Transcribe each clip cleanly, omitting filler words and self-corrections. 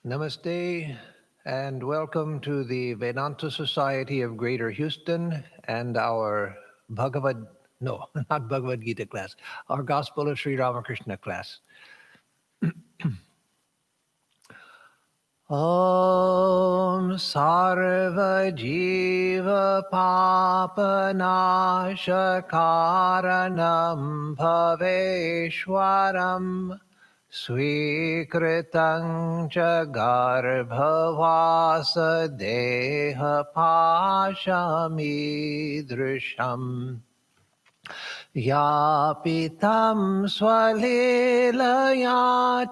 Namaste and welcome to the Vedanta Society of Greater Houston and our not Bhagavad Gita class, our Gospel of Sri Ramakrishna class. Om Sarva Jiva Papanashakaranam Bhaveshwaram Swikritam cha garbhavasa deha pashamidrisham Yapitam swalilaya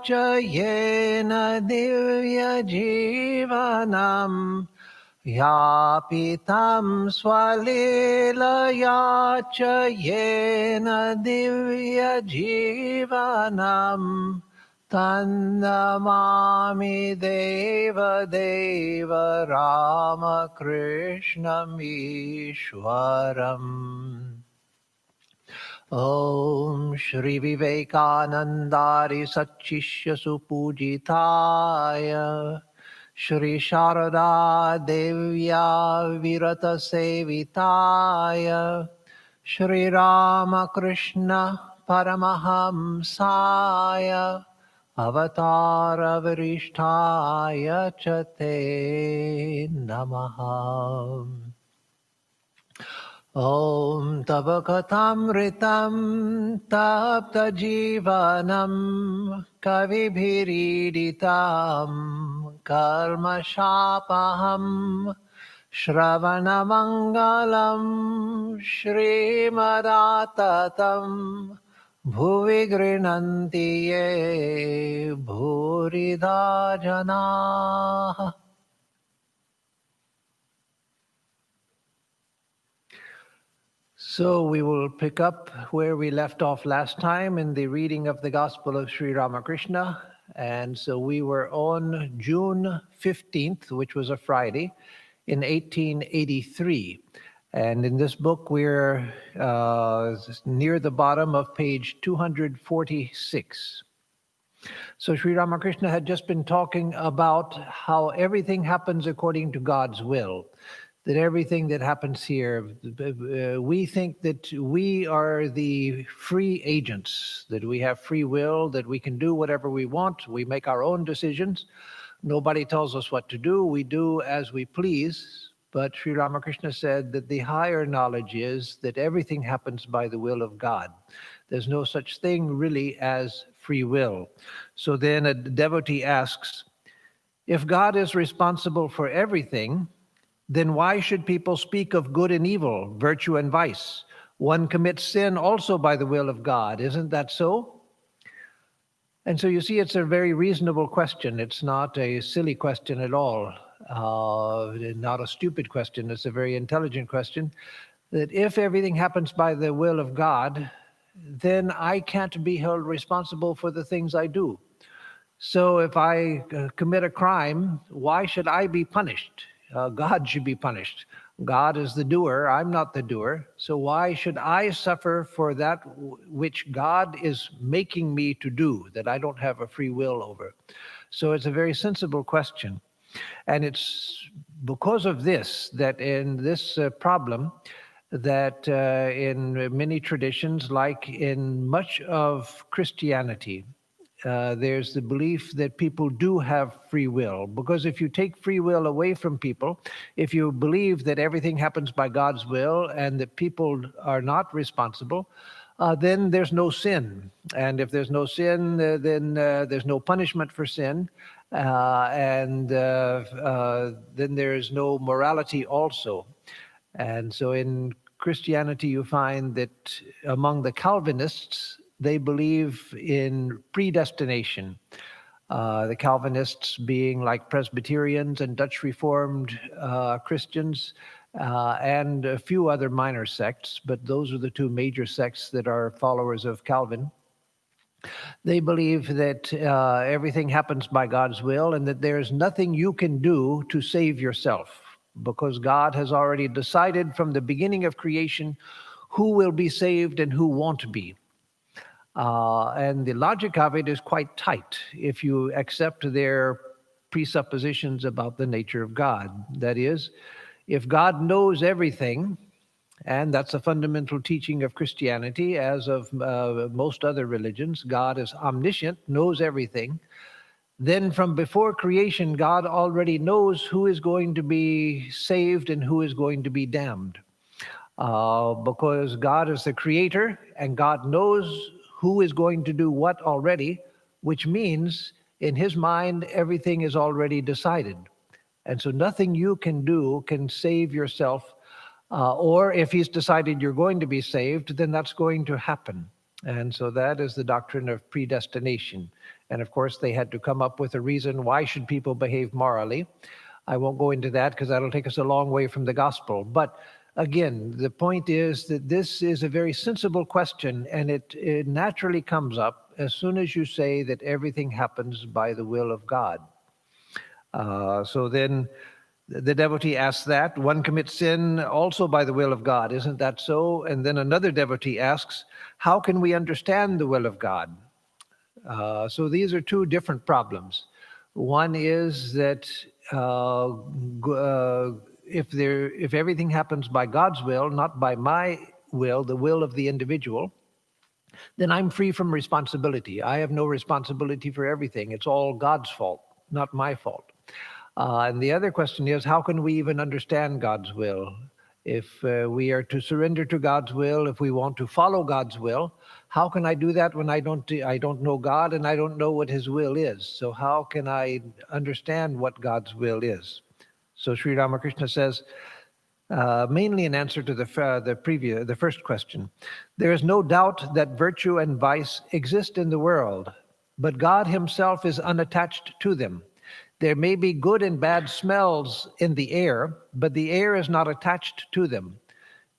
cha yena divya jivanam Yapitam swalilaya cha yena divya jivanam Tannamami Deva Deva Rama Krishna Ishwaram. Om Shri Vivekanandari Satchishya Supujitaya Shri Sharada Devya Virata Sevitaya Shri Ramakrishna Paramahamsaya Avatara Virishtaya Chate Namaha. Om Tava Katamritam Tapta Jivanam Kavibhiriditam Karma Shapaham Shravanamangalam Shrimadatatam Bhuvi Grinanti Ye Bhurida Janaha. So we will pick up where we left off last time in the reading of the Gospel of Sri Ramakrishna. And so we were on June 15th, which was a Friday, in 1883. And in this book, we're near the bottom of page 246. So Sri Ramakrishna had just been talking about how everything happens according to God's will. That everything that happens here, we think that we are the free agents, that we have free will, that we can do whatever we want. We make our own decisions. Nobody tells us what to do. We do as we please. But Sri Ramakrishna said that the higher knowledge is that everything happens by the will of God. There's no such thing really as free will. So then a devotee asks, if God is responsible for everything, then why should people speak of good and evil, virtue and vice? One commits sin also by the will of God. Isn't that so? And so you see, it's a very reasonable question. It's not a silly question at all, not a stupid question. It's a very intelligent question, that if everything happens by the will of God, then I can't be held responsible for the things I do. So if I commit a crime, why should I be punished? God should be punished. God is the doer. I'm not the doer. So why should I suffer for that which God is making me to do, that I don't have a free will over? So it's a very sensible question. And it's because of this that in this problem, that in many traditions, like in much of Christianity, there's the belief that people do have free will. Because if you take free will away from people, if you believe that everything happens by God's will and that people are not responsible, then there's no sin. And if there's no sin, then there's no punishment for sin. And then there's no morality also. And so in Christianity, you find that among the Calvinists, they believe in predestination. The Calvinists being like Presbyterians and Dutch Reformed Christians, and a few other minor sects, but those are the two major sects that are followers of Calvin. They believe that everything happens by God's will and that there's nothing you can do to save yourself, because God has already decided from the beginning of creation who will be saved and who won't be. And the logic of it is quite tight if you accept their presuppositions about the nature of God. That is, if God knows everything, and that's a fundamental teaching of Christianity, as of most other religions, God is omniscient, knows everything, then from before creation, God already knows who is going to be saved and who is going to be damned. Because God is the creator and God knows who is going to do what already, which means in his mind, everything is already decided. And so nothing you can do can save yourself. Or if he's decided you're going to be saved, then that's going to happen. And so that is the doctrine of predestination. And of course, they had to come up with a reason why should people behave morally. I won't go into that because that'll take us a long way from the gospel. But again, the point is that this is a very sensible question, and it naturally comes up as soon as you say that everything happens by the will of God. So then the devotee asks that. One commits sin also by the will of God. Isn't that so? And then another devotee asks, how can we understand the will of God? So these are two different problems. One is that if everything happens by God's will, not by my will, the will of the individual, then I'm free from responsibility. I have no responsibility for everything. It's all God's fault, not my fault. And the other question is, how can we even understand God's will? If we are to surrender to God's will, if we want to follow God's will, how can I do that when I don't know God and I don't know what his will is? So how can I understand what God's will is? So Sri Ramakrishna says, mainly in answer to the first question, there is no doubt that virtue and vice exist in the world, but God himself is unattached to them. There may be good and bad smells in the air, but the air is not attached to them.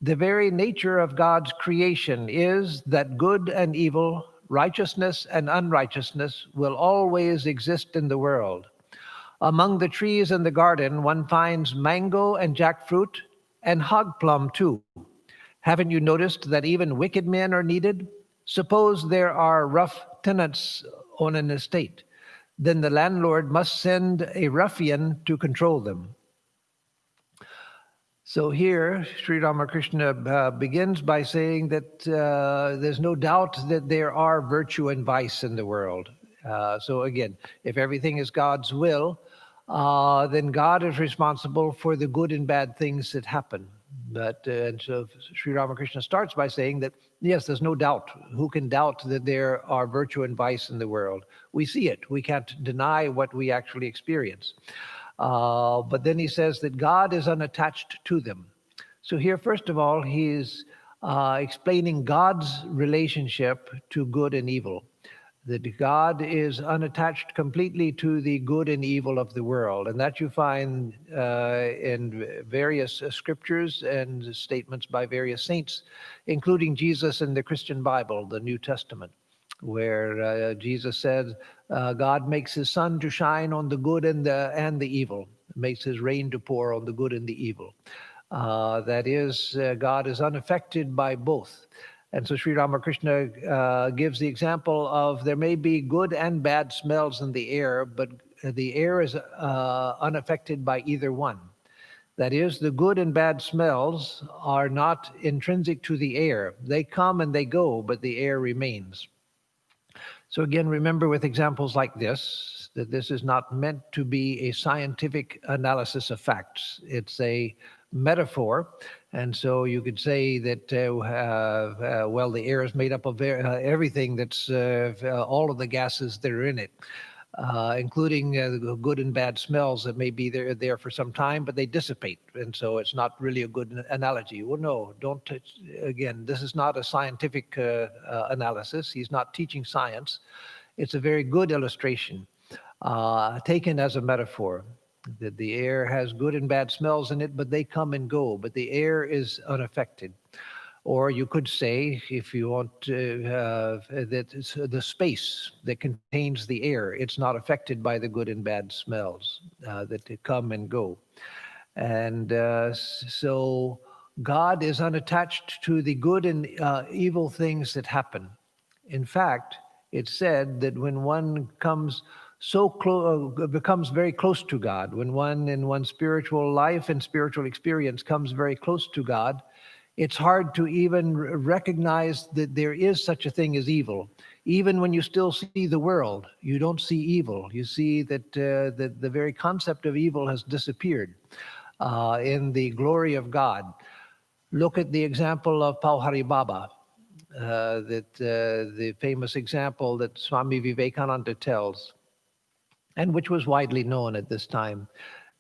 The very nature of God's creation is that good and evil, righteousness and unrighteousness will always exist in the world. Among the trees in the garden, one finds mango and jackfruit and hog plum too. Haven't you noticed that even wicked men are needed? Suppose there are rough tenants on an estate. Then the landlord must send a ruffian to control them. So here, Sri Ramakrishna begins by saying that there's no doubt that there are virtue and vice in the world. So again, if everything is God's will, then God is responsible for the good and bad things that happen. But and so Sri Ramakrishna starts by saying that, yes, there's no doubt. Who can doubt that there are virtue and vice in the world? We see it. We can't deny what we actually experience. But then he says that God is unattached to them. So here, first of all, he's explaining God's relationship to good and evil. That God is unattached completely to the good and evil of the world. And that you find in various scriptures and statements by various saints, including Jesus in the Christian Bible, the New Testament, where Jesus said, God makes his sun to shine on the good and the evil, makes his rain to pour on the good and the evil. That is, God is unaffected by both. And so Sri Ramakrishna gives the example of there may be good and bad smells in the air, but the air is unaffected by either one. That is, the good and bad smells are not intrinsic to the air. They come and they go, but the air remains. So again, remember with examples like this, that this is not meant to be a scientific analysis of facts. It's a metaphor. And so you could say that, well, the air is made up of everything that's all of the gases that are in it, including the good and bad smells that may be there for some time, but they dissipate. And so it's not really a good analogy. Well, no, don't touch. Again, this is not a scientific analysis. He's not teaching science. It's a very good illustration, taken as a metaphor. That the air has good and bad smells in it, but they come and go, but the air is unaffected. Or you could say, if you want, that it's the space that contains the air, it's not affected by the good and bad smells that come and go. And so God is unattached to the good and evil things that happen. In fact, it's said that when one comes becomes very close to God. When one in one's spiritual life and spiritual experience comes very close to God, it's hard to even recognize that there is such a thing as evil. Even when you still see the world, you don't see evil. You see that the very concept of evil has disappeared in the glory of God. Look at the example of Pauhari Baba, the famous example that Swami Vivekananda tells, and which was widely known at this time,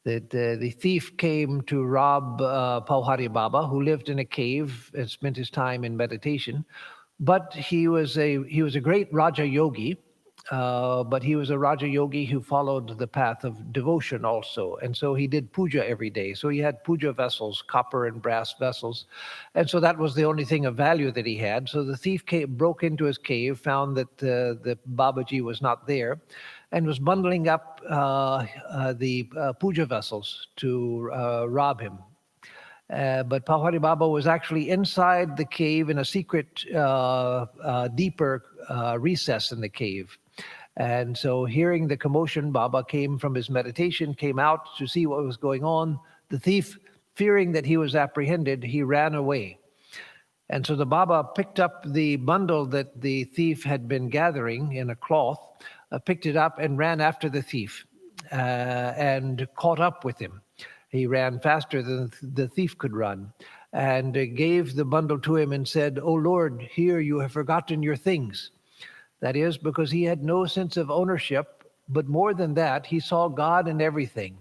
that the thief came to rob Pauhari Baba, who lived in a cave and spent his time in meditation. But he was a great Raja Yogi, but he was a Raja Yogi who followed the path of devotion also. And so he did puja every day. So he had puja vessels, copper and brass vessels. And so that was the only thing of value that he had. So the thief broke into his cave, found that the Babaji was not there, and was bundling up the puja vessels to rob him. But Pauhari Baba was actually inside the cave in a secret, deeper recess in the cave. And so hearing the commotion, Baba came from his meditation, came out to see what was going on. The thief, fearing that he was apprehended, he ran away. And so the Baba picked up the bundle that the thief had been gathering in a cloth, picked it up and ran after the thief and caught up with him. He ran faster than the thief could run, and gave the bundle to him and said, "Oh Lord, here you have forgotten your things." That is because he had no sense of ownership, but more than that, he saw God in everything.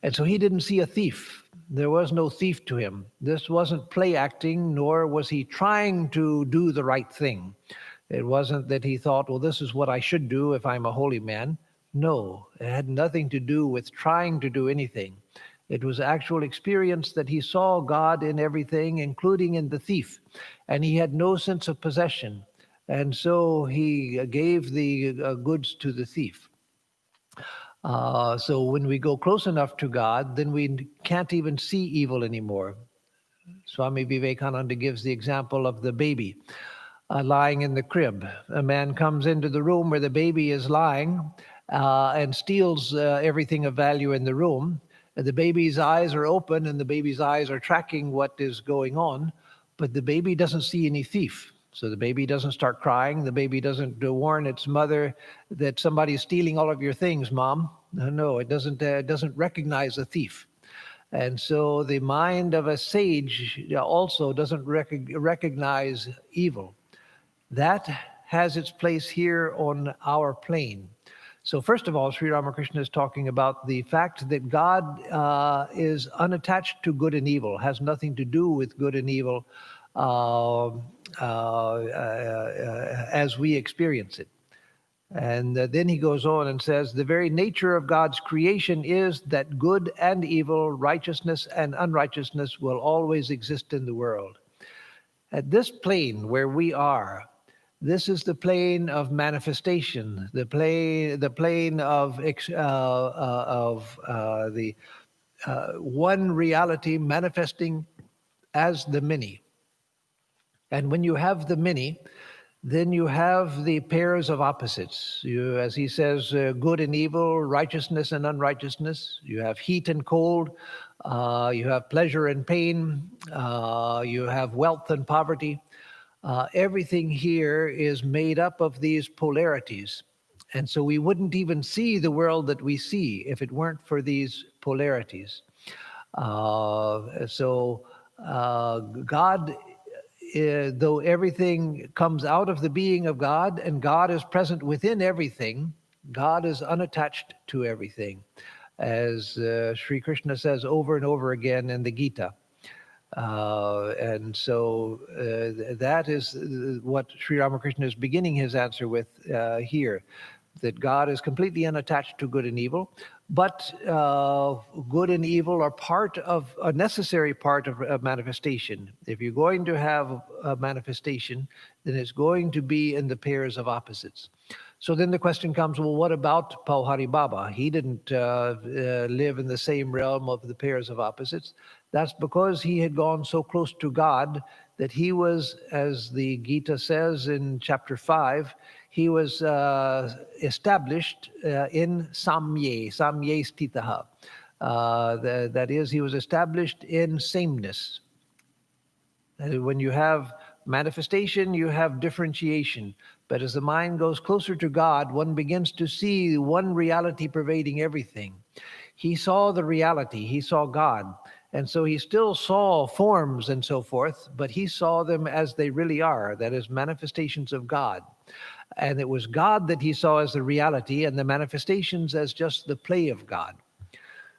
And so he didn't see a thief. There was no thief to him. This wasn't play acting, nor was he trying to do the right thing. It wasn't that he thought, well, this is what I should do if I'm a holy man. No, it had nothing to do with trying to do anything. It was actual experience that he saw God in everything, including in the thief. And he had no sense of possession. And so he gave the goods to the thief. So when we go close enough to God, then we can't even see evil anymore. Swami Vivekananda gives the example of the baby lying in the crib. A man comes into the room where the baby is lying and steals everything of value in the room. The baby's eyes are open and the baby's eyes are tracking what is going on, but the baby doesn't see any thief. So the baby doesn't start crying. The baby doesn't warn its mother that somebody's stealing all of your things, Mom. No, it doesn't recognize a thief. And so the mind of a sage also doesn't recognize evil. That has its place here on our plane. So first of all, Sri Ramakrishna is talking about the fact that God is unattached to good and evil, has nothing to do with good and evil as we experience it. And then he goes on and says, the very nature of God's creation is that good and evil, righteousness and unrighteousness will always exist in the world. At this plane where we are, this is the plane of manifestation, the plane of the one reality manifesting as the many. And when you have the many, then you have the pairs of opposites. You, as he says, good and evil, righteousness and unrighteousness. You have heat and cold. You have pleasure and pain. You have wealth and poverty. Everything here is made up of these polarities. And so we wouldn't even see the world that we see if it weren't for these polarities. God, though everything comes out of the being of God and God is present within everything, God is unattached to everything, as Sri Krishna says over and over again in the Gita. And so that is what Sri Ramakrishna is beginning his answer with here, that God is completely unattached to good and evil, but good and evil are part of a necessary part of manifestation. If you're going to have a manifestation, then it's going to be in the pairs of opposites. So then the question comes, well, what about Pauhari Baba? He didn't live in the same realm of the pairs of opposites. That's because he had gone so close to God that he was, as the Gita says in chapter 5, he was established in samye stitaha. That is, he was established in sameness. When you have manifestation, you have differentiation. But as the mind goes closer to God, one begins to see one reality pervading everything. He saw the reality, he saw God. And so he still saw forms and so forth, but he saw them as they really are, that is, manifestations of God. And it was God that he saw as the reality, and the manifestations as just the play of God.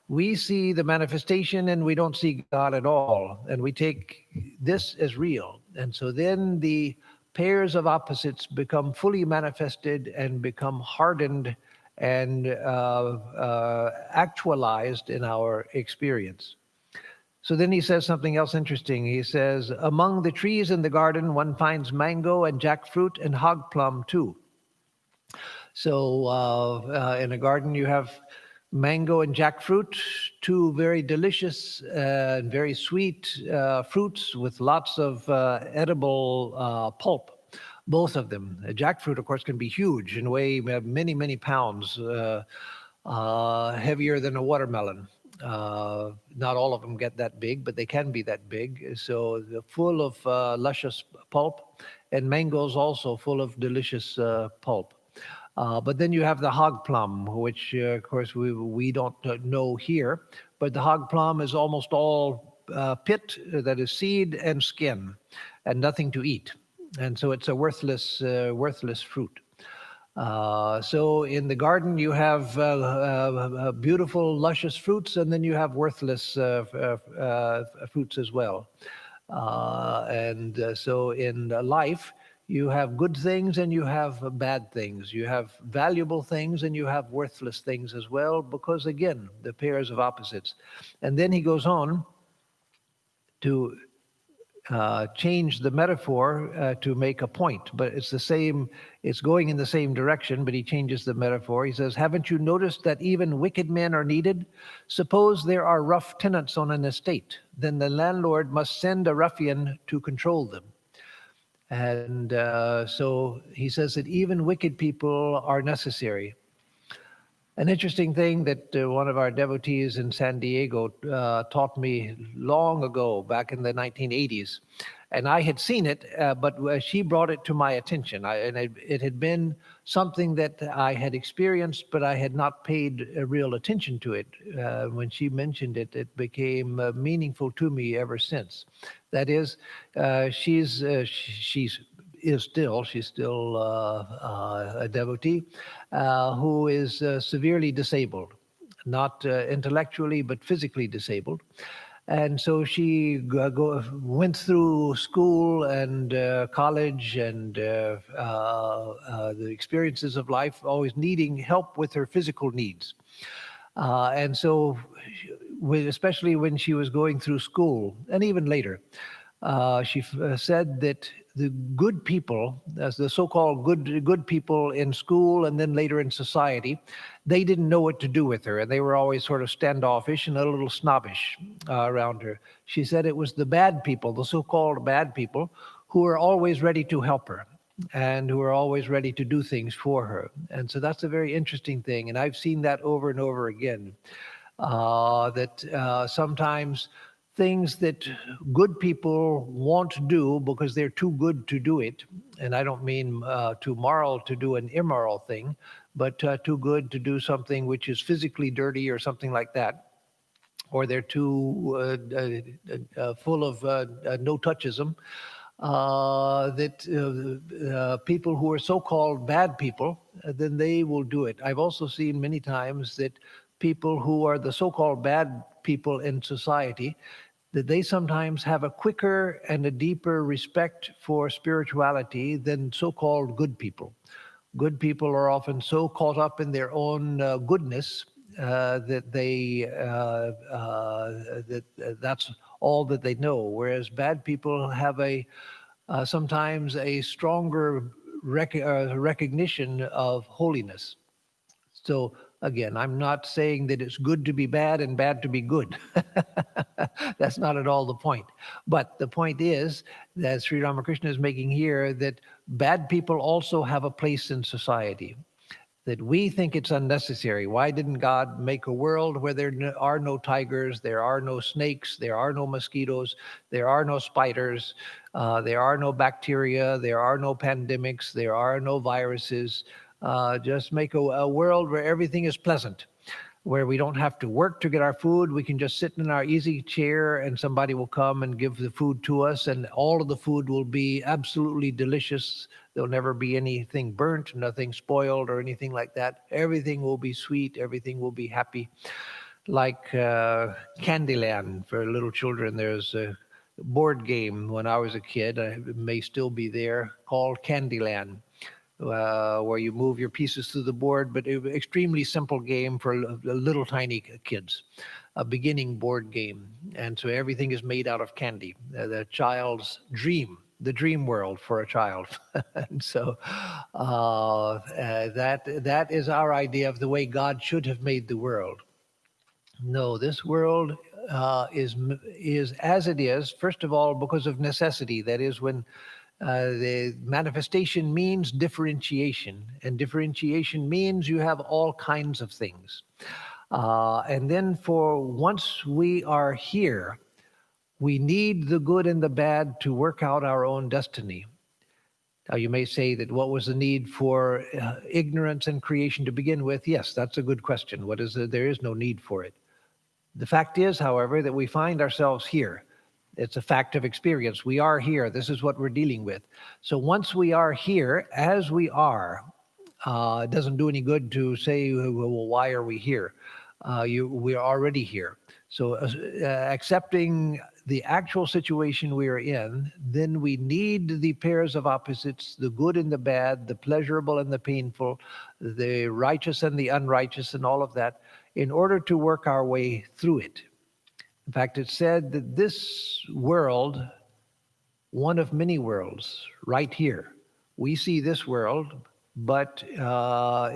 We see the manifestation and we don't see God at all, and we take this as real. And so then the pairs of opposites become fully manifested and become hardened and actualized in our experience. So then he says something else interesting. He says, among the trees in the garden, one finds mango and jackfruit and hog plum too. So in a garden, you have mango and jackfruit, two very delicious and very sweet fruits with lots of edible pulp, both of them. Jackfruit, of course, can be huge and weigh many, many pounds, heavier than a watermelon. Not all of them get that big, but they can be that big. So they're full of luscious pulp, and mangoes also full of delicious pulp. But then you have the hog plum, which, of course, we don't know here. But the hog plum is almost all pit, that is seed and skin, and nothing to eat. And so it's a worthless fruit. So in the garden, you have beautiful, luscious fruits, and then you have worthless fruits as well. So in life, you have good things and you have bad things. You have valuable things and you have worthless things as well, because, again, the pairs of opposites. And then he goes on to change the metaphor to make a point, but it's the same, it's going in the same direction, but he changes the metaphor. He says, haven't you noticed that even wicked men are needed? Suppose there are rough tenants on an estate, then the landlord must send a ruffian to control them. And so he says that even wicked people are necessary. An interesting thing that one of our devotees in San Diego taught me long ago, back in the 1980s, and I had seen it, but she brought it to my attention. It had been something that I had experienced, but I had not paid real attention to it. When she mentioned it, it became meaningful to me ever since. That is, she's still a devotee who is severely disabled, not intellectually, but physically disabled. And so she went through school and college and the experiences of life, always needing help with her physical needs. And so, especially when she was going through school, and even later, she said that the good people, as the so-called good people in school and then later in society, they didn't know what to do with her, and they were always sort of standoffish and a little snobbish around her. She said it was the bad people, the so-called bad people, who were always ready to help her and who are always ready to do things for her. And so that's a very interesting thing, and I've seen that over and over again, that sometimes things that good people won't do because they're too good to do it, and I don't mean too moral to do an immoral thing, but too good to do something which is physically dirty or something like that, or they're too full of no-touchism, that people who are so-called bad people, then they will do it. I've also seen many times that people who are the so-called bad people in society, that they sometimes have a quicker and a deeper respect for spirituality than so-called good people. Good people are often so caught up in their own goodness that's all that they know, whereas bad people have sometimes a stronger recognition of holiness. So Again, I'm not saying that it's good to be bad and bad to be good. That's not at all the point. But the point is that Sri Ramakrishna is making here that bad people also have a place in society, that we think it's unnecessary. Why didn't God make a world where there are no tigers, there are no snakes, there are no mosquitoes, there are no spiders, there are no bacteria, there are no pandemics, there are no viruses? Just make a world where everything is pleasant, where we don't have to work to get our food. We can just sit in our easy chair and somebody will come and give the food to us, and all of the food will be absolutely delicious. There'll never be anything burnt, nothing spoiled or anything like that. Everything will be sweet, everything will be happy. Like Candyland for little children. There's a board game when I was a kid, it may still be there, called Candyland, where you move your pieces through the board, but it was extremely simple game for little tiny kids, a beginning board game. And so everything is made out of candy, the child's dream, the dream world for a child. And so that is our idea of the way God should have made the world. No, this world is as it is, first of all, because of necessity. That is, when the manifestation means differentiation, and differentiation means you have all kinds of things. And then for once we are here, we need the good and the bad to work out our own destiny. Now, you may say that what was the need for ignorance and creation to begin with? Yes, that's a good question. What is it? There is no need for it. The fact is, however, that we find ourselves here. It's a fact of experience. We are here. This is what we're dealing with. So once we are here, as we are, it doesn't do any good to say, well, why are we here? We're already here. So accepting the actual situation we are in, then we need the pairs of opposites, the good and the bad, the pleasurable and the painful, the righteous and the unrighteous, and all of that, in order to work our way through it. In fact, it's said that this world, one of many worlds, right here, we see this world, but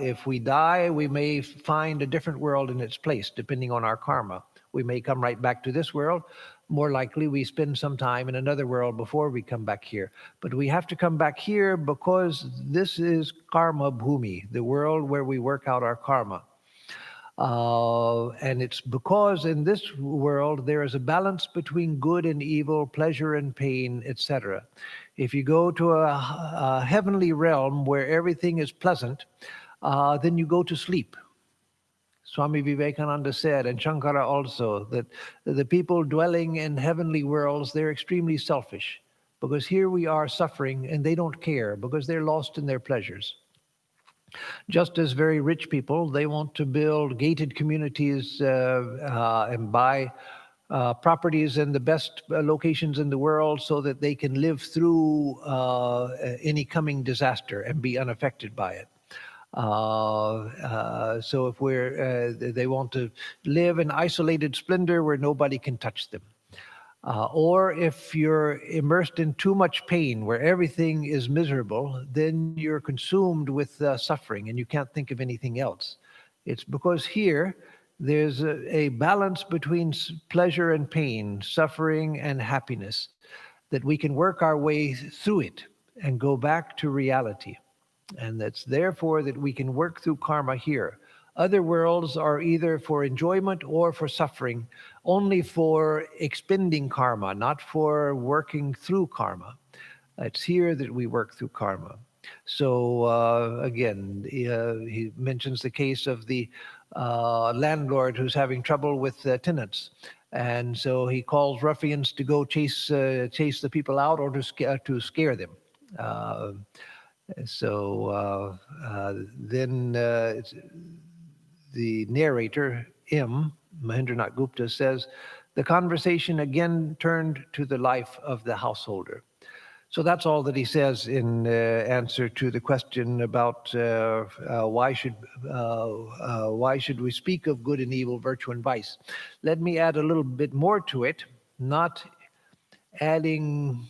if we die, we may find a different world in its place, depending on our karma. We may come right back to this world. More likely, we spend some time in another world before we come back here. But we have to come back here because this is karma bhumi, the world where we work out our karma. And it's because in this world there is a balance between good and evil, pleasure and pain, etc. If you go to a heavenly realm where everything is pleasant, then you go to sleep. Swami Vivekananda said, and Shankara also, that the people dwelling in heavenly worlds, they're extremely selfish, because here we are suffering and they don't care because they're lost in their pleasures. Just as very rich people, they want to build gated communities and buy properties in the best locations in the world so that they can live through any coming disaster and be unaffected by it. So if they want to live in isolated splendor where nobody can touch them. Or if you're immersed in too much pain, where everything is miserable, then you're consumed with suffering and you can't think of anything else. It's because here there's a balance between pleasure and pain, suffering and happiness, that we can work our way through it and go back to reality. And that's therefore that we can work through karma here. Other worlds are either for enjoyment or for suffering, only for expending karma, not for working through karma. It's here that we work through karma. So again, he mentions the case of the landlord who's having trouble with tenants. And so he calls ruffians to go chase the people out or to scare them. Then the narrator, M. Mahendranath Gupta, says, the conversation again turned to the life of the householder. So that's all that he says in answer to the question about why should we speak of good and evil, virtue and vice. Let me add a little bit more to it, not adding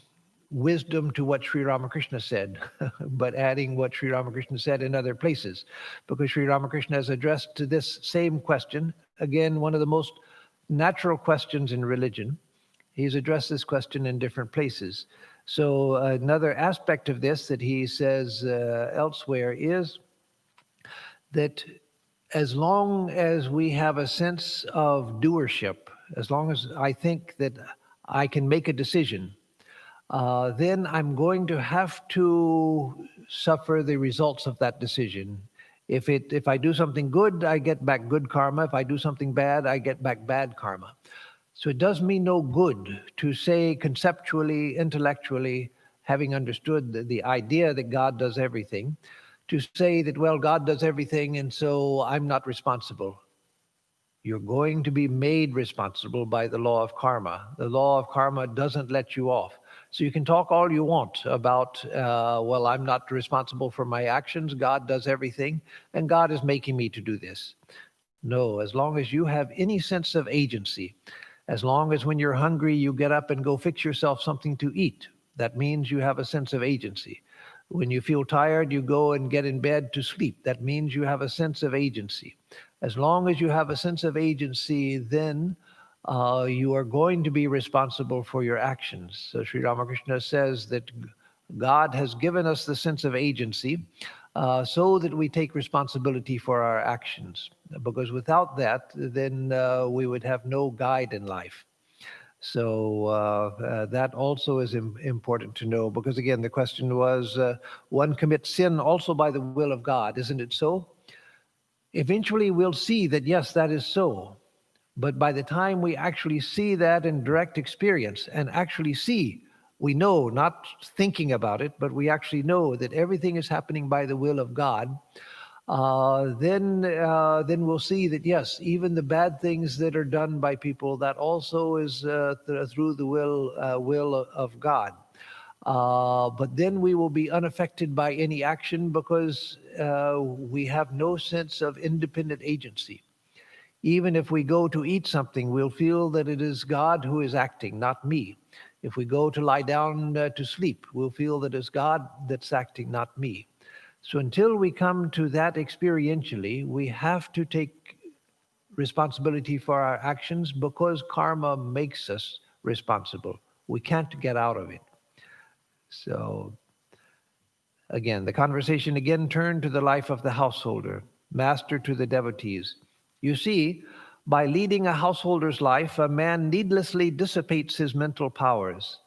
wisdom to what Sri Ramakrishna said, but adding what Sri Ramakrishna said in other places, because Sri Ramakrishna has addressed to this same question, again, one of the most natural questions in religion. He's addressed this question in different places. So another aspect of this that he says elsewhere is that as long as we have a sense of doership, as long as I think that I can make a decision, then I'm going to have to suffer the results of that decision. If I do something good, I get back good karma. If I do something bad, I get back bad karma. So it does me no good to say conceptually, intellectually, having understood the idea that God does everything, to say that, well, God does everything and so I'm not responsible. You're going to be made responsible by the law of karma. The law of karma doesn't let you off. So you can talk all you want about, well, I'm not responsible for my actions. God does everything, and God is making me to do this. No, as long as you have any sense of agency, as long as when you're hungry, you get up and go fix yourself something to eat, that means you have a sense of agency. When you feel tired, you go and get in bed to sleep. That means you have a sense of agency. As long as you have a sense of agency, then you are going to be responsible for your actions. So Sri Ramakrishna says that God has given us the sense of agency so that we take responsibility for our actions. Because without that, then we would have no guide in life. So that also is important to know, because again, the question was, one commits sin also by the will of God, isn't it so? Eventually we'll see that, yes, that is so. But by the time we actually see that in direct experience and actually see, we know, not thinking about it, but we actually know that everything is happening by the will of God, then we'll see that, yes, even the bad things that are done by people, that also is through the will of God. But then we will be unaffected by any action because we have no sense of independent agency. Even if we go to eat something, we'll feel that it is God who is acting, not me. If we go to lie down to sleep, we'll feel that it's God that's acting, not me. So until we come to that experientially, we have to take responsibility for our actions because karma makes us responsible. We can't get out of it. So again, the conversation again turned to the life of the householder, master to the devotees. You see, by leading a householder's life, a man needlessly dissipates his mental powers.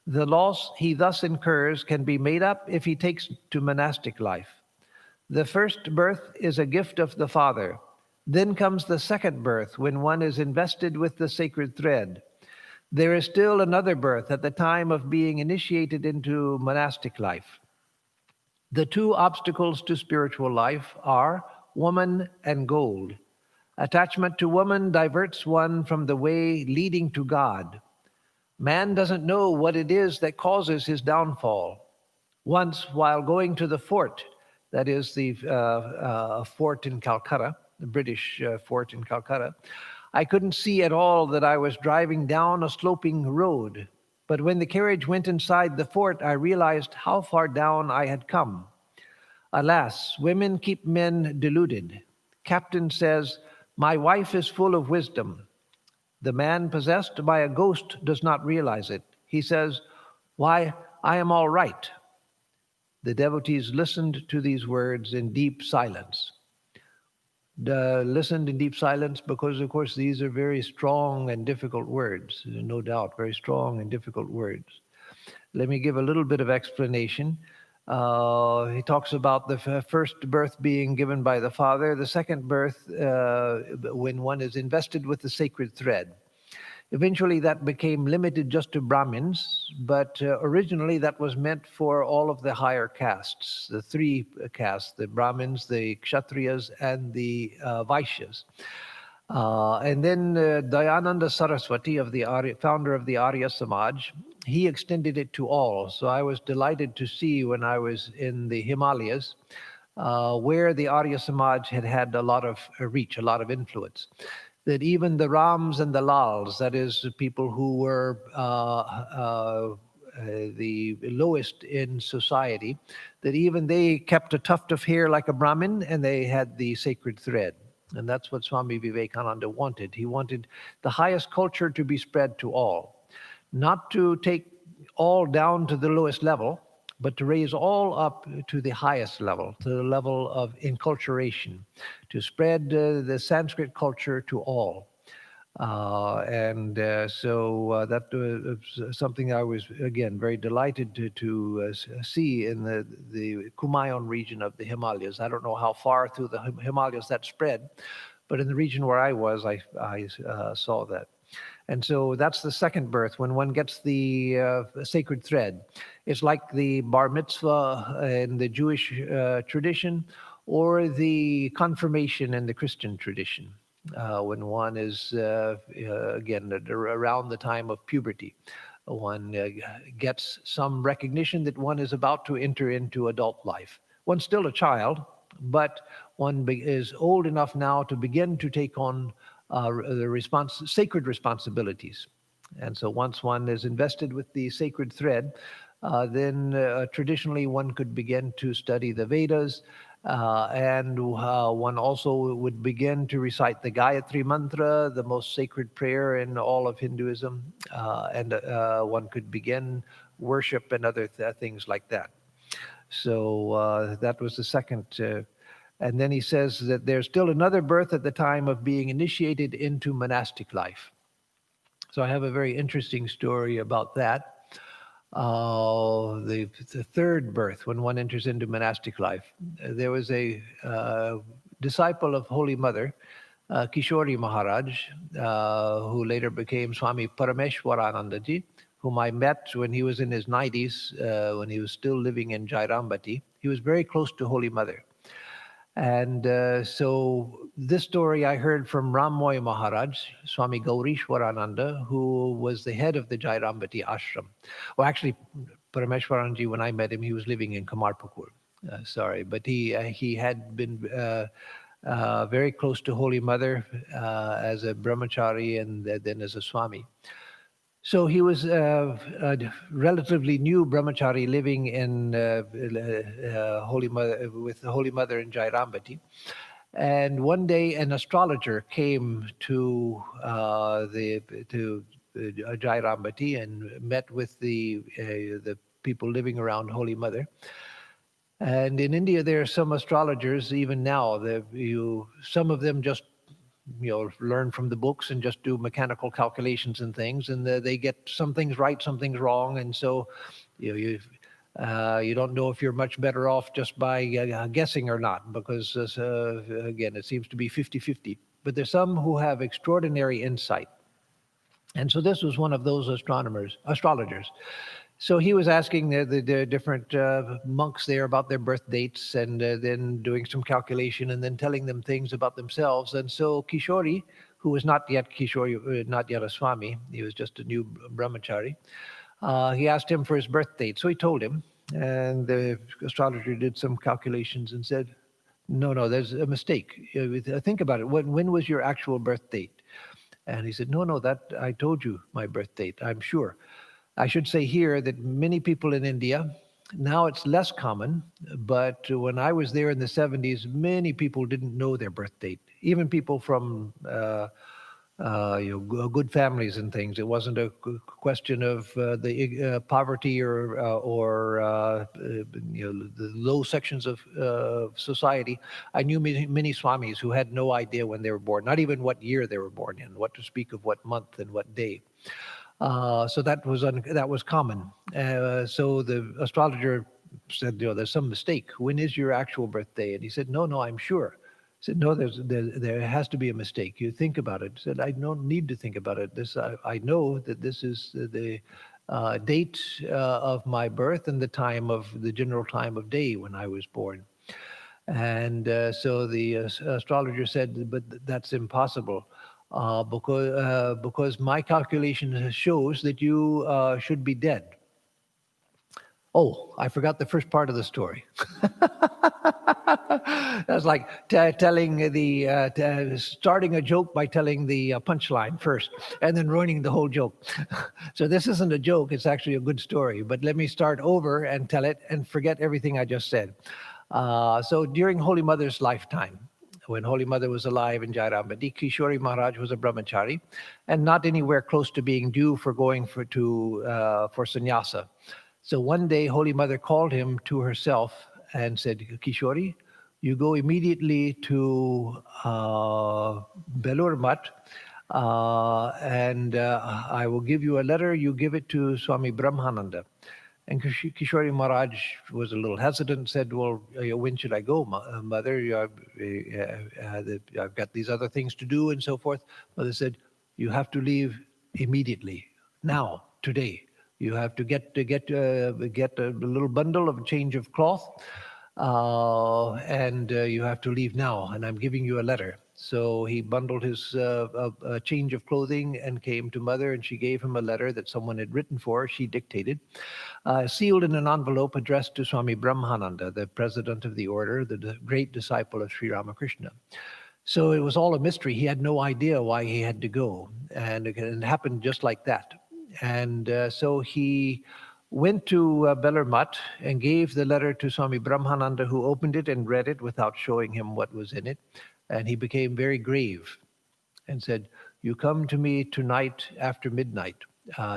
The loss he thus incurs can be made up if he takes to monastic life. The first birth is a gift of the Father. Then comes the second birth when one is invested with the sacred thread. There is still another birth at the time of being initiated into monastic life. The two obstacles to spiritual life are woman and gold. Attachment to woman diverts one from the way leading to God. Man doesn't know what it is that causes his downfall. Once, while going to the fort, that is the fort in Calcutta, the British fort in Calcutta, I couldn't see at all that I was driving down a sloping road. But when the carriage went inside the fort, I realized how far down I had come. Alas, women keep men deluded. Captain says, "My wife is full of wisdom." The man possessed by a ghost does not realize it. He says, "Why, I am all right." The devotees listened to these words in deep silence. Listened in deep silence because, of course, these are very strong and difficult words, no doubt, very strong and difficult words. Let me give a little bit of explanation. He talks about the first birth being given by the Father, the second birth when one is invested with the sacred thread. Eventually that became limited just to Brahmins, but originally that was meant for all of the higher castes, the three castes, the Brahmins, the Kshatriyas, and the Vaishyas. And then Dayananda Saraswati, founder of the Arya Samaj, he extended it to all. So I was delighted to see when I was in the Himalayas, where the Arya Samaj had a lot of reach, a lot of influence, that even the Rams and the Lals, that is, people who were the lowest in society, that even they kept a tuft of hair like a Brahmin, and they had the sacred thread. And that's what Swami Vivekananda wanted. He wanted the highest culture to be spread to all, not to take all down to the lowest level, but to raise all up to the highest level, to the level of enculturation, to spread the Sanskrit culture to all. So that was something I was, again, very delighted to see in the Kumaon region of the Himalayas. I don't know how far through the Himalayas that spread, but in the region where I was, I saw that. And so that's the second birth, when one gets the sacred thread. It's like the bar mitzvah in the Jewish tradition, or the confirmation in the Christian tradition, when one is, again, around the time of puberty. One gets some recognition that one is about to enter into adult life. One's still a child, but one is old enough now to begin to take on the sacred responsibilities. And so once one is invested with the sacred thread, then traditionally one could begin to study the Vedas, and one also would begin to recite the Gayatri Mantra, the most sacred prayer in all of Hinduism, and one could begin worship and other things like that. So that was the second. And then he says that there's still another birth at the time of being initiated into monastic life. So I have a very interesting story about that. The third birth, when one enters into monastic life. There was a disciple of Holy Mother, Kishori Maharaj, who later became Swami Parameshwaranandaji, whom I met when he was in his 90s, when he was still living in Jairambati. He was very close to Holy Mother. And so this story I heard from Rammoy Maharaj, Swami Gaurishwarananda, who was the head of the Jairambati ashram. Well, actually, Parameshwaranji, when I met him, he was living in Kamarpukur. But he had been very close to Holy Mother as a brahmachari and then as a Swami. So he was a relatively new brahmachari living in Holy Mother, with the Holy Mother in Jairambati. And one day an astrologer came to Jairambati and met with the people living around Holy Mother. And in India, there are some astrologers, even now, some of them just learn from the books and just do mechanical calculations and things, and they get some things right, some things wrong, and so you don't know if you're much better off just by guessing or not, because again, it seems to be 50-50. But there's some who have extraordinary insight, and so this was one of those astrologers. So he was asking the different monks there about their birth dates, and then doing some calculation, and then telling them things about themselves. And so Kishori, who was not yet a Swami, he was just a new brahmachari, he asked him for his birth date. So he told him, and the astrologer did some calculations and said, no, there's a mistake. Think about it. When was your actual birth date? And he said, no, that I told you my birth date, I'm sure. I should say here that many people in India, now it's less common, but when I was there in the 70s, many people didn't know their birth date. Even people from good families and things. It wasn't a question of the poverty or the low sections of society. I knew many swamis who had no idea when they were born, not even what year they were born in, what to speak of what month and what day. So that was common. So the astrologer said, there's some mistake. When is your actual birthday? And he said, no, I'm sure. He said, no, there has to be a mistake. You think about it. He said, I don't need to think about it. I know that this is the date of my birth and the general time of day when I was born. And so the astrologer said, but that's impossible. Because my calculation shows that you should be dead. Oh, I forgot the first part of the story. That's like telling starting a joke by telling the punchline first and then ruining the whole joke. So this isn't a joke, it's actually a good story. But let me start over and tell it and forget everything I just said. So during Holy Mother's lifetime, when Holy Mother was alive in Jairambati, Kishori Maharaj was a brahmachari and not anywhere close to being due for going for sannyasa. So one day, Holy Mother called him to herself and said, Kishori, you go immediately to Belur Mutt, and I will give you a letter. You give it to Swami Brahmananda. And Kishori Maharaj was a little hesitant, said, well, when should I go, Mother? I've got these other things to do and so forth. Mother said, you have to leave immediately, now, today. You have to get a little bundle of a change of cloth, and you have to leave now, and I'm giving you a letter. So he bundled his a change of clothing and came to Mother, and she gave him a letter that someone had written for her. She dictated, sealed in an envelope addressed to Swami Brahmananda, the president of the order, the great disciple of Sri Ramakrishna. So it was all a mystery. He had no idea why he had to go, and it happened just like that. And so he went to Belur Mutt and gave the letter to Swami Brahmananda, who opened it and read it without showing him what was in it. And he became very grave and said, you come to me tonight after midnight.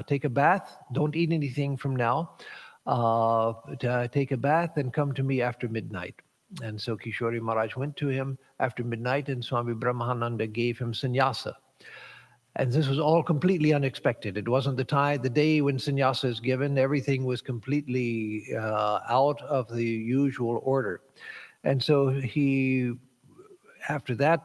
Take a bath, don't eat anything from now. Take a bath and come to me after midnight. And so Kishori Maharaj went to him after midnight, and Swami Brahmananda gave him sannyasa. And this was all completely unexpected. It wasn't the day when sannyasa is given. Everything was completely out of the usual order. And so after that,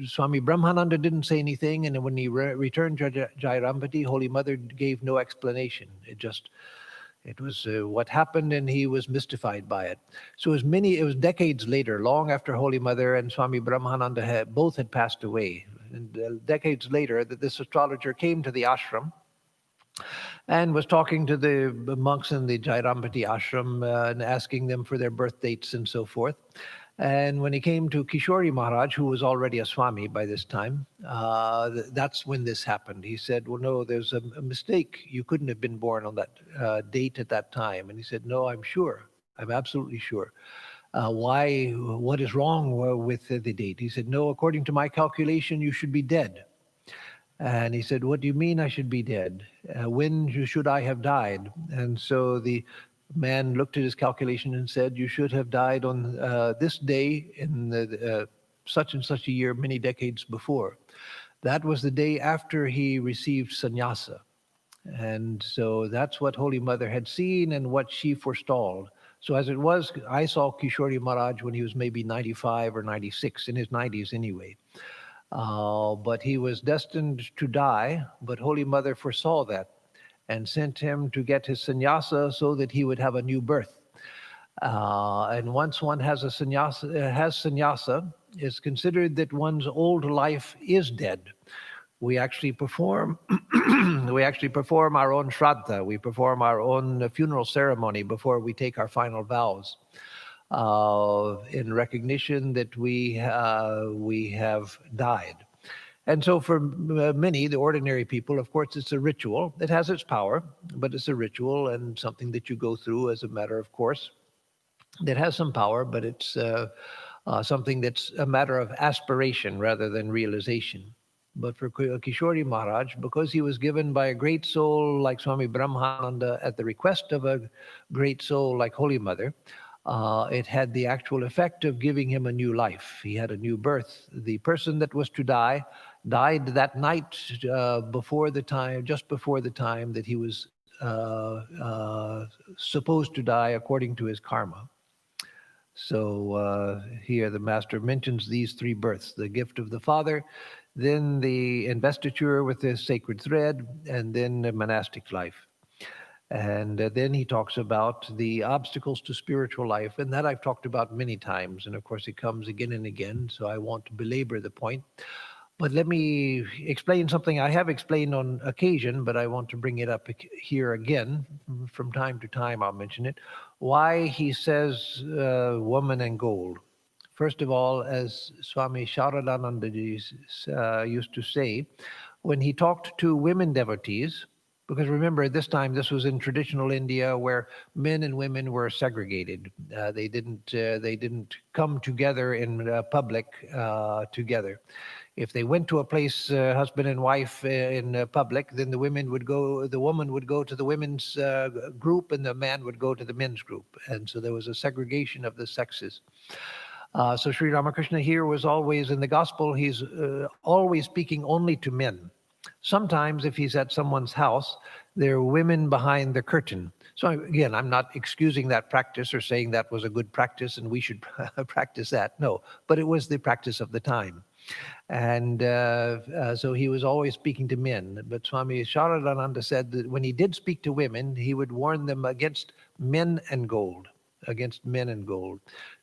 Swami Brahmananda didn't say anything. And when he returned to Jairambati, Holy Mother gave no explanation. It was what happened, and he was mystified by it. So it was decades later, long after Holy Mother and Swami Brahmananda both had passed away. And decades later, that this astrologer came to the ashram and was talking to the monks in the Jairambati ashram and asking them for their birth dates and so forth. And when he came to Kishori Maharaj, who was already a Swami by this time, that's when this happened. He said, well, no, there's a mistake. You couldn't have been born on that date at that time. And he said, no, I'm sure. I'm absolutely sure. Why? What is wrong with the date? He said, no, according to my calculation, you should be dead. And he said, what do you mean I should be dead? When should I have died? And so the man looked at his calculation and said, you should have died on this day in such and such a year many decades before. That was the day after he received sannyasa. And so that's what Holy Mother had seen and what she forestalled. So as it was, I saw Kishori Maharaj when he was maybe 95 or 96, in his 90s anyway. But he was destined to die, but Holy Mother foresaw that and sent him to get his sannyasa so that he would have a new birth. And once one has sannyasa, it's considered that one's old life is dead. We actually perform our own shraddha. We perform our own funeral ceremony before we take our final vows, in recognition that we have died. And so for many, the ordinary people, of course, it's a ritual. It has its power, but it's a ritual and something that you go through as a matter of course. That has some power, but it's something that's a matter of aspiration rather than realization. But for Kishori Maharaj, because he was given by a great soul like Swami Brahmananda at the request of a great soul like Holy Mother, it had the actual effect of giving him a new life. He had a new birth. The person that was to die died that night just before the time that he was supposed to die according to his karma. So here the master mentions these three births: the gift of the father, then the investiture with the sacred thread, and then the monastic life. And then he talks about the obstacles to spiritual life, and that I've talked about many times. And of course, it comes again and again, so I won't belabor the point. But let me explain something I have explained on occasion, but I want to bring it up here again. From time to time, I'll mention it. Why he says woman and gold. First of all, as Swami Sharadananda used to say, when he talked to women devotees, because remember, at this time, this was in traditional India where men and women were segregated. They didn't come together in public together. If they went to a place, husband and wife in public, then the woman would go to the women's group, and the man would go to the men's group, and so there was a segregation of the sexes. So Sri Ramakrishna here was always in the gospel. He's always speaking only to men. Sometimes, if he's at someone's house, there are women behind the curtain. So again, I'm not excusing that practice or saying that was a good practice and we should practice that. No, but it was the practice of the time. And so he was always speaking to men. But Swami Sharadananda said that when he did speak to women, he would warn them against men and gold.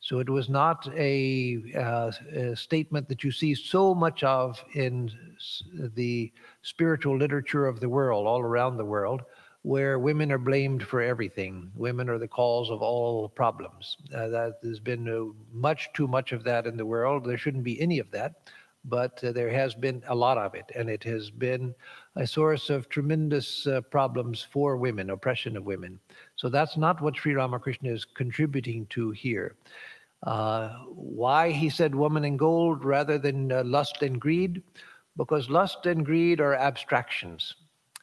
So it was not a statement that you see so much of in the spiritual literature of the world, all around the world, where women are blamed for everything. Women are the cause of all problems. That there's been much too much of that in the world. There shouldn't be any of that, but there has been a lot of it, and it has been a source of tremendous problems for women, oppression of women. So that's not what Sri Ramakrishna is contributing to here. Why he said woman and gold rather than lust and greed? Because lust and greed are abstractions.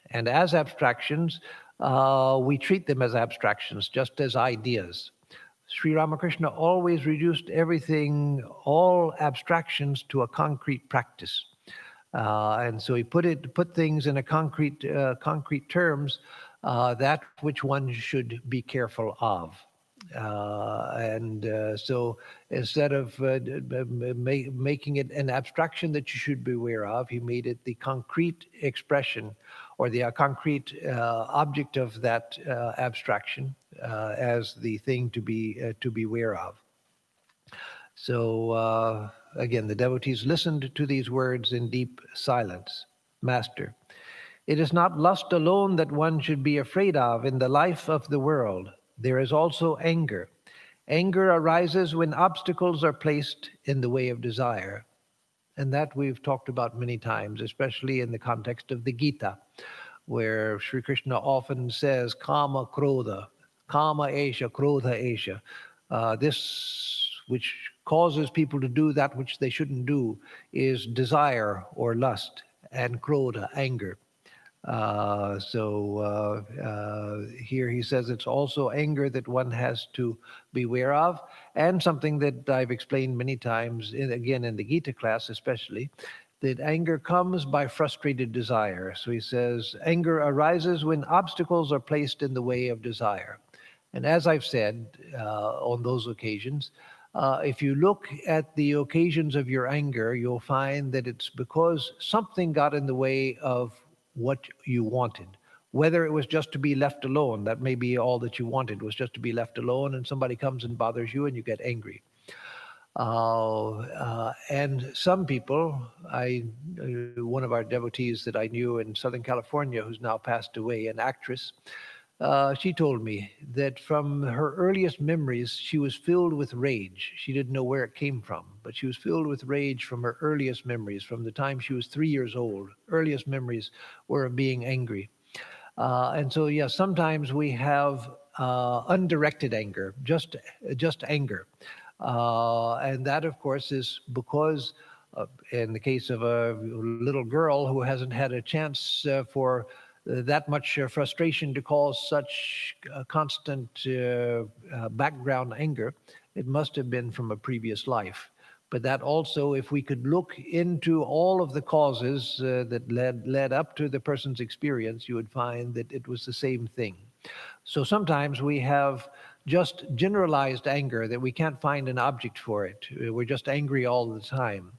And as abstractions, we treat them as abstractions, just as ideas. Sri Ramakrishna always reduced everything, all abstractions, to a concrete practice. And so he put things in a concrete terms, that which one should be careful of. So instead of making it an abstraction that you should be aware of, he made it the concrete expression or the concrete object of that abstraction as the thing to be aware of. So again, the devotees listened to these words in deep silence. Master, it is not lust alone that one should be afraid of in the life of the world. There is also anger. Anger arises when obstacles are placed in the way of desire. And that we've talked about many times, especially in the context of the Gita, where Sri Krishna often says, kama esha, krodha esha. This which causes people to do that which they shouldn't do is desire or lust, and krodha, anger. Here he says it's also anger that one has to beware of, and something that I've explained many times, again in the Gita class especially, that anger comes by frustrated desire. So he says, anger arises when obstacles are placed in the way of desire. And as I've said on those occasions, if you look at the occasions of your anger, you'll find that it's because something got in the way of what you wanted. Whether it was just to be left alone, that may be all that you wanted, was just to be left alone, and somebody comes and bothers you and you get angry. And some people, one of our devotees that I knew in Southern California who's now passed away, an actress, she told me that from her earliest memories, she was filled with rage. She didn't know where it came from, but she was filled with rage from her earliest memories, from the time she was 3 years old. Earliest memories were of being angry. And so, yeah, sometimes we have undirected anger, just anger. And that, of course, is because in the case of a little girl who hasn't had a chance for that much frustration to cause such constant background anger, it must have been from a previous life. But that also, if we could look into all of the causes that led up to the person's experience, you would find that it was the same thing. So sometimes we have just generalized anger that we can't find an object for it. We're just angry all the time.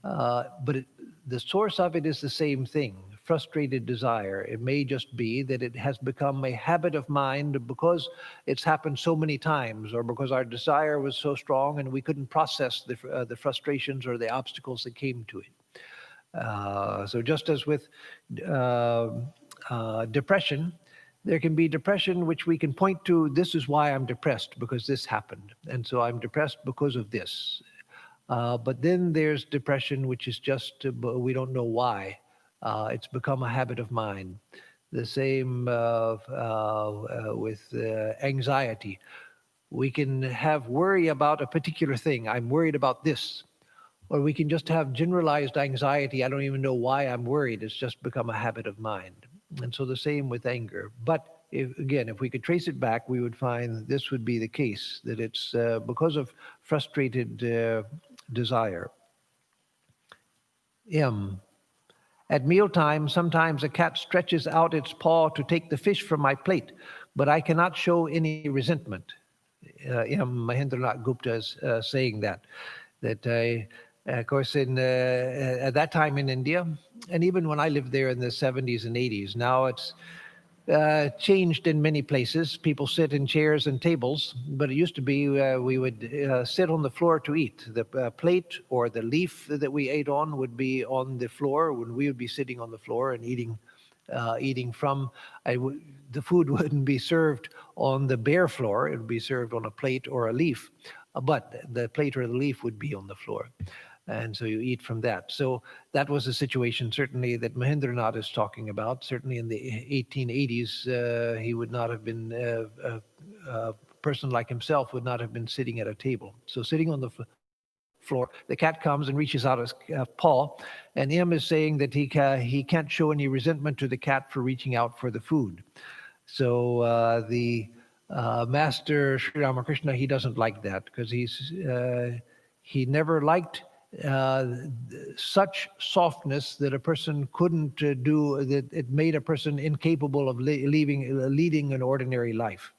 But the source of it is the same thing, frustrated desire. It may just be that it has become a habit of mind because it's happened so many times, or because our desire was so strong and we couldn't process the frustrations or the obstacles that came to it. So just as with depression, there can be depression which we can point to, this is why I'm depressed, because this happened. And so I'm depressed because of this. But then there's depression, which is just, we don't know why. It's become a habit of mind. The same with anxiety. We can have worry about a particular thing. I'm worried about this. Or we can just have generalized anxiety. I don't even know why I'm worried. It's just become a habit of mind. And so the same with anger. But if we could trace it back, we would find this would be the case, that it's because of frustrated desire. M. At mealtime, sometimes a cat stretches out its paw to take the fish from my plate, but I cannot show any resentment. M. Mahendranath Gupta is saying that of course, at that time in India, and even when I lived there in the 70s and 80s, now it's changed in many places. People sit in chairs and tables, but it used to be we would sit on the floor to eat. The plate or the leaf that we ate on would be on the floor when we would be sitting on the floor and eating from. The food wouldn't be served on the bare floor. It would be served on a plate or a leaf, but the plate or the leaf would be on the floor. And so you eat from that. So that was a situation certainly that Mahendranath is talking about. Certainly in the 1880s, he would not have been, a person like himself would not have been sitting at a table. So sitting on the floor, the cat comes and reaches out his paw, and M is saying that he can't show any resentment to the cat for reaching out for the food. So the Master Sri Ramakrishna, he doesn't like that, because he never liked such softness that a person couldn't do, that it made a person incapable of leading an ordinary life.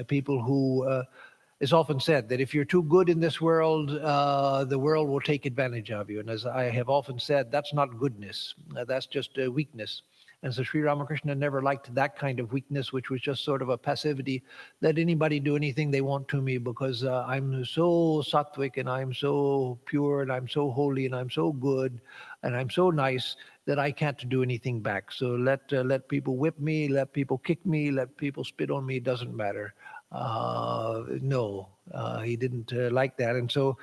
People who, it's often said that if you're too good in this world, the world will take advantage of you. And as I have often said, that's not goodness. That's just a weakness. And so Sri Ramakrishna never liked that kind of weakness, which was just sort of a passivity. Let anybody do anything they want to me because I'm so sattvic and I'm so pure and I'm so holy and I'm so good and I'm so nice that I can't do anything back. So let people whip me, let people kick me, let people spit on me. It doesn't matter. No, he didn't like that. And so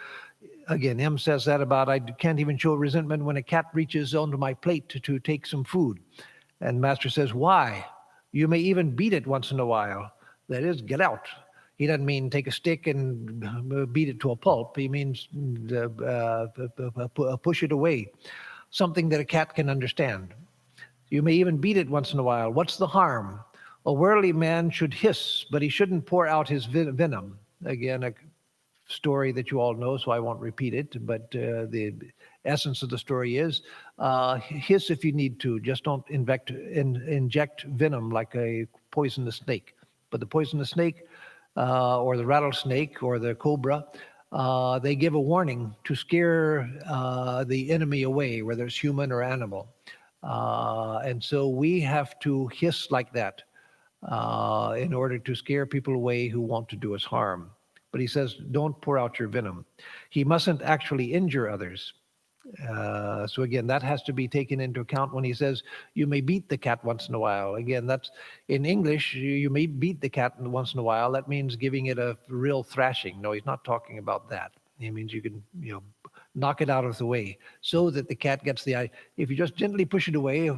again, M says that about I can't even show resentment when a cat reaches onto my plate to take some food. And Master says, why? You may even beat it once in a while. That is, get out. He doesn't mean take a stick and beat it to a pulp. He means push it away, something that a cat can understand. You may even beat it once in a while. What's the harm? A worldly man should hiss, but he shouldn't pour out his venom. Again, a story that you all know, so I won't repeat it, but the essence of the story is hiss if you need to, just don't inject venom like a poisonous snake. But the poisonous snake or the rattlesnake or the cobra, they give a warning to scare the enemy away, whether it's human or animal. And so we have to hiss like that in order to scare people away who want to do us harm. But he says, don't pour out your venom. He mustn't actually injure others. So again, that has to be taken into account when he says, you may beat the cat once in a while. Again, that's in English, you may beat the cat once in a while. That means giving it a real thrashing. No, he's not talking about that. He means you can, knock it out of the way so that the cat gets the eye. If you just gently push it away,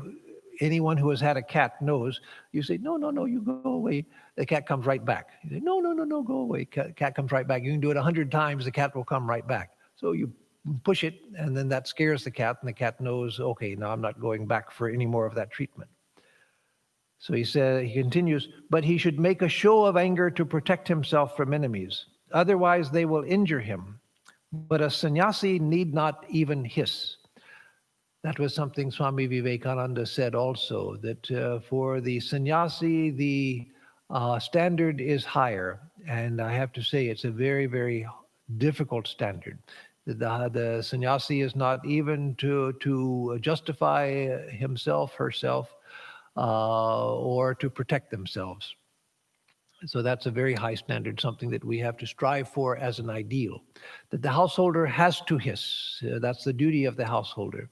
anyone who has had a cat knows, you say, no, you go away. The cat comes right back. You say, no, go away. Cat comes right back. You can do it 100 times, the cat will come right back. So you push it, and then that scares the cat, and the cat knows, okay, now I'm not going back for any more of that treatment. So he continues, but he should make a show of anger to protect himself from enemies. Otherwise, they will injure him. But a sannyasi need not even hiss. That was something Swami Vivekananda said also, that for the sannyasi, the standard is higher. And I have to say, it's a very, very difficult standard. The sannyasi is not even to justify himself, herself, or to protect themselves. So that's a very high standard, something that we have to strive for as an ideal. That the householder has to hiss. That's the duty of the householder.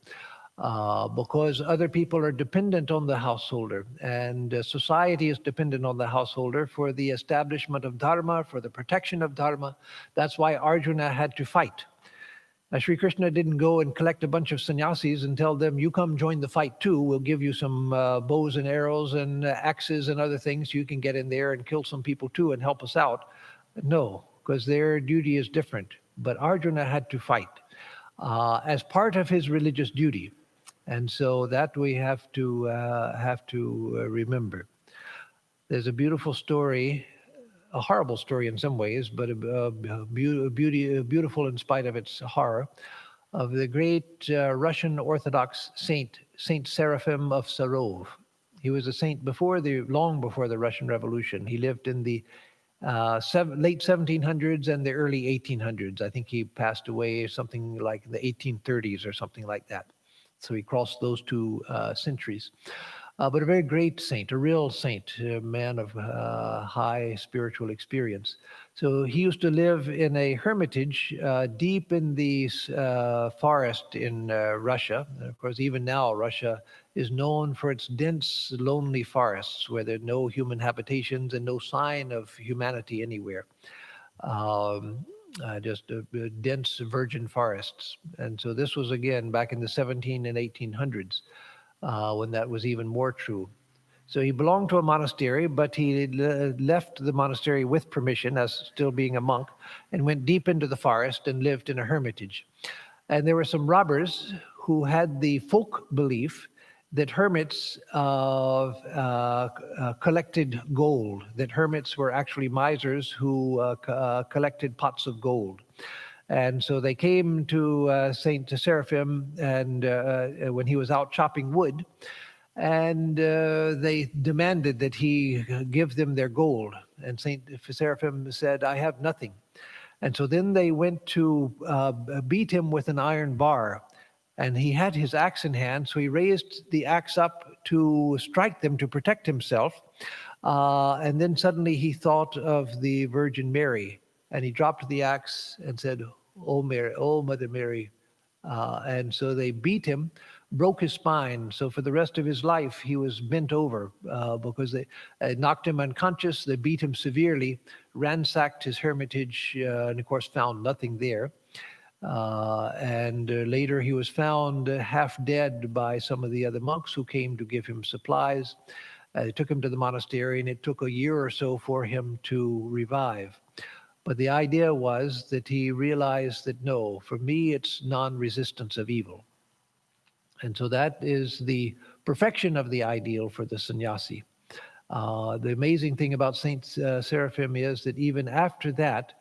because other people are dependent on the householder, and society is dependent on the householder for the establishment of dharma, for the protection of dharma. That's why Arjuna had to fight. Sri Krishna didn't go and collect a bunch of sannyasis and tell them, you come join the fight too. We'll give you some bows and arrows and axes and other things. You can get in there and kill some people too and help us out. No, because their duty is different. But Arjuna had to fight as part of his religious duty. And so that we have to remember. There's a beautiful story, a horrible story in some ways, but beautiful in spite of its horror, of the great Russian Orthodox saint, Saint Seraphim of Sarov. He was a saint long before the Russian Revolution. He lived in the late 1700s and the early 1800s. I think he passed away something like in the 1830s or something like that. So he crossed those two centuries. But a very great saint, a real saint, a man of high spiritual experience. So he used to live in a hermitage deep in the forest in Russia. And of course, even now, Russia is known for its dense, lonely forests where there are no human habitations and no sign of humanity anywhere. Just dense virgin forests. And so this was, again, back in the 17 and 1800s. When that was even more true. So he belonged to a monastery, but he left the monastery with permission as still being a monk and went deep into the forest and lived in a hermitage. And there were some robbers who had the folk belief that hermits collected gold, that hermits were actually misers who collected pots of gold. And so they came to Saint Seraphim, and when he was out chopping wood, and they demanded that he give them their gold. And Saint Seraphim said, I have nothing. And so then they went to beat him with an iron bar. And he had his axe in hand, so he raised the axe up to strike them to protect himself. And then suddenly he thought of the Virgin Mary, and he dropped the axe and said, "Oh Mary, oh Mother Mary." And so they beat him, broke his spine. So for the rest of his life, he was bent over because they knocked him unconscious. They beat him severely, ransacked his hermitage, and of course found nothing there. And later he was found half dead by some of the other monks who came to give him supplies. They took him to the monastery, and it took a year or so for him to revive. But the idea was that he realized that, no, for me, it's non-resistance of evil. And so that is the perfection of the ideal for the sannyasi. The amazing thing about Saint Seraphim is that even after that,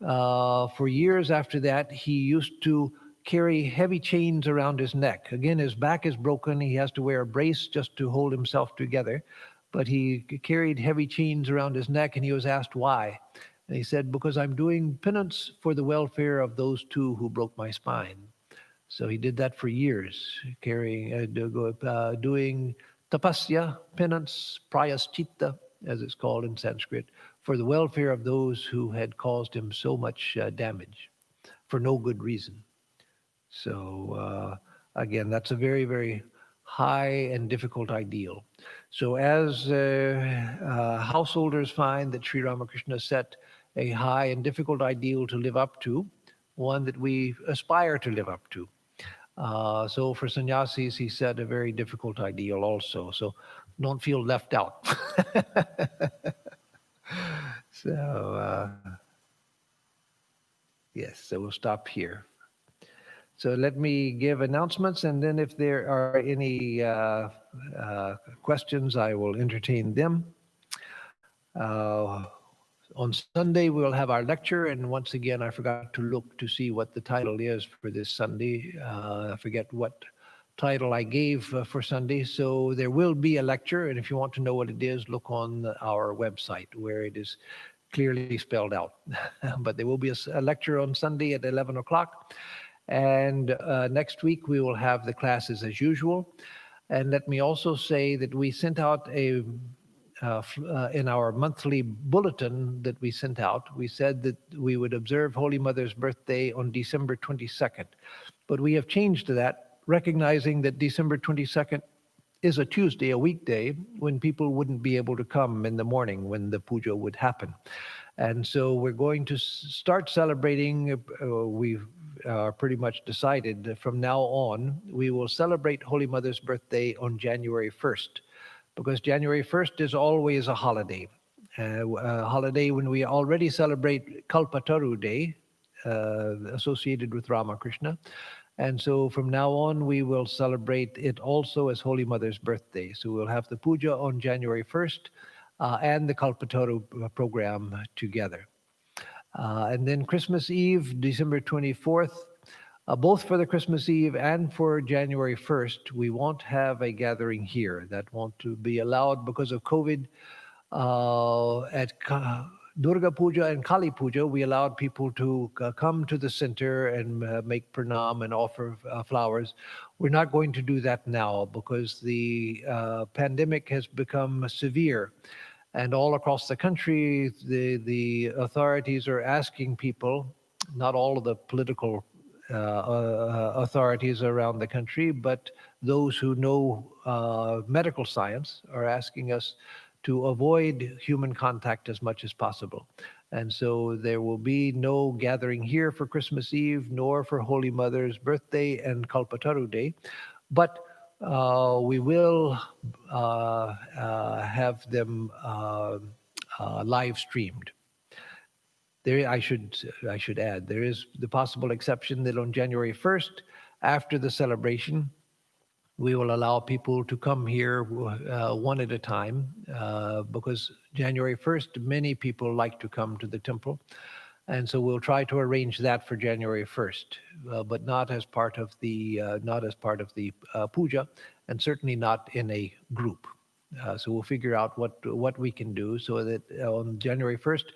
for years after that, he used to carry heavy chains around his neck. Again, his back is broken. He has to wear a brace just to hold himself together. But he carried heavy chains around his neck, and he was asked why. And he said, because I'm doing penance for the welfare of those two who broke my spine. So he did that for years, doing tapasya, penance, prayaschitta, as it's called in Sanskrit, for the welfare of those who had caused him so much damage for no good reason. So again, that's a very, very high and difficult ideal. So as householders find that Sri Ramakrishna set a high and difficult ideal to live up to, one that we aspire to live up to. So for sannyasis, he set a very difficult ideal also. So don't feel left out. So, yes, so we'll stop here. So let me give announcements, and then if there are any questions, I will entertain them. On Sunday, we'll have our lecture, and once again, I forgot to look to see what the title is for this Sunday. I forget what title I gave for Sunday, so there will be a lecture, and if you want to know what it is, look on our website where it is clearly spelled out. But there will be a lecture on Sunday at 11 o'clock, and next week we will have the classes as usual. And let me also say that we sent out in our monthly bulletin that we sent out, we said that we would observe Holy Mother's birthday on December 22nd. But we have changed that recognizing that December 22nd is a Tuesday, a weekday, when people wouldn't be able to come in the morning when the puja would happen. And so we're going to start celebrating. We've pretty much decided that from now on, we will celebrate Holy Mother's birthday on January 1st, because January 1st is always a holiday. A holiday when we already celebrate Kalpataru Day, associated with Ramakrishna. And so from now on, we will celebrate it also as Holy Mother's birthday. So we'll have the puja on January 1st and the Kalpataru program together. And then Christmas Eve, December 24th, both for the Christmas Eve and for January 1st, we won't have a gathering here. That won't to be allowed because of COVID. At Durga Puja and Kali Puja, we allowed people to come to the center and make pranam and offer flowers. We're not going to do that now because the pandemic has become severe. And all across the country, the authorities are asking people, not all of the political authorities around the country, but those who know medical science are asking us to avoid human contact as much as possible. And so there will be no gathering here for Christmas Eve, nor for Holy Mother's birthday and Kalpataru Day. But we will have them live streamed. There, I should add, there is the possible exception that on January 1st, after the celebration, we will allow people to come here one at a time because January 1st, many people like to come to the temple. And so we'll try to arrange that for January 1st, but not as part of the puja, and certainly not in a group. So we'll figure out what we can do so that on January 1st,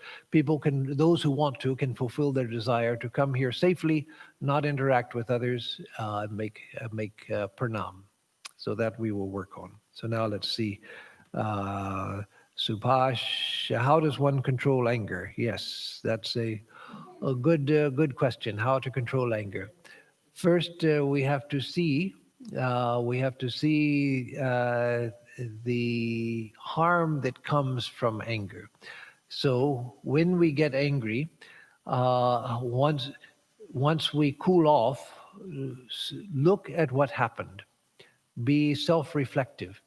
those who want to, can fulfill their desire to come here safely, not interact with others, and make pranam. So that we will work on. So now let's see. Subhash, how does one control anger? Yes, that's a good question. How to control anger? First, we have to see the harm that comes from anger. So when we get angry, once we cool off, look at what happened. Be self-reflective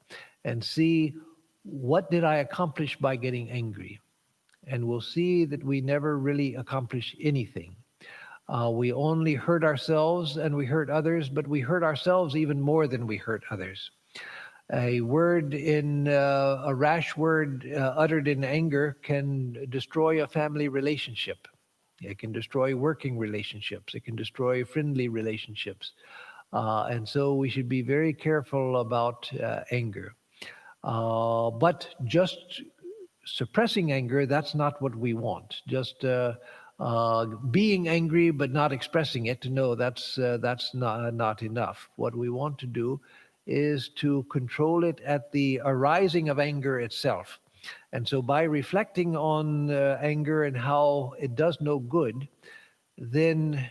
and see, what did I accomplish by getting angry? And we'll see that we never really accomplish anything. We only hurt ourselves and we hurt others, but we hurt ourselves even more than we hurt others. A rash word uttered in anger can destroy a family relationship. It can destroy working relationships. It can destroy friendly relationships. And so we should be very careful about anger. But just suppressing anger, that's not what we want. Just being angry but not expressing it, no, that's not enough. What we want to do is to control it at the arising of anger itself. And so by reflecting on anger and how it does no good, then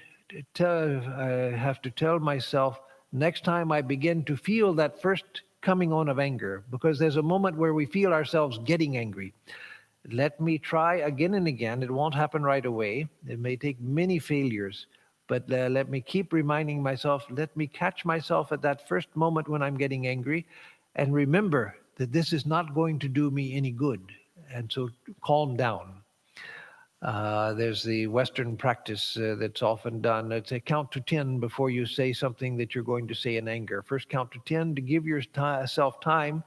I have to tell myself, next time I begin to feel that first coming on of anger, because there's a moment where we feel ourselves getting angry. Let me try again and again. It won't happen right away. It may take many failures, but let me keep reminding myself, let me catch myself at that first moment when I'm getting angry, and remember that this is not going to do me any good. And so calm down. There's the Western practice that's often done. It's a count to 10 before you say something that you're going to say in anger. First count to 10 to give yourself time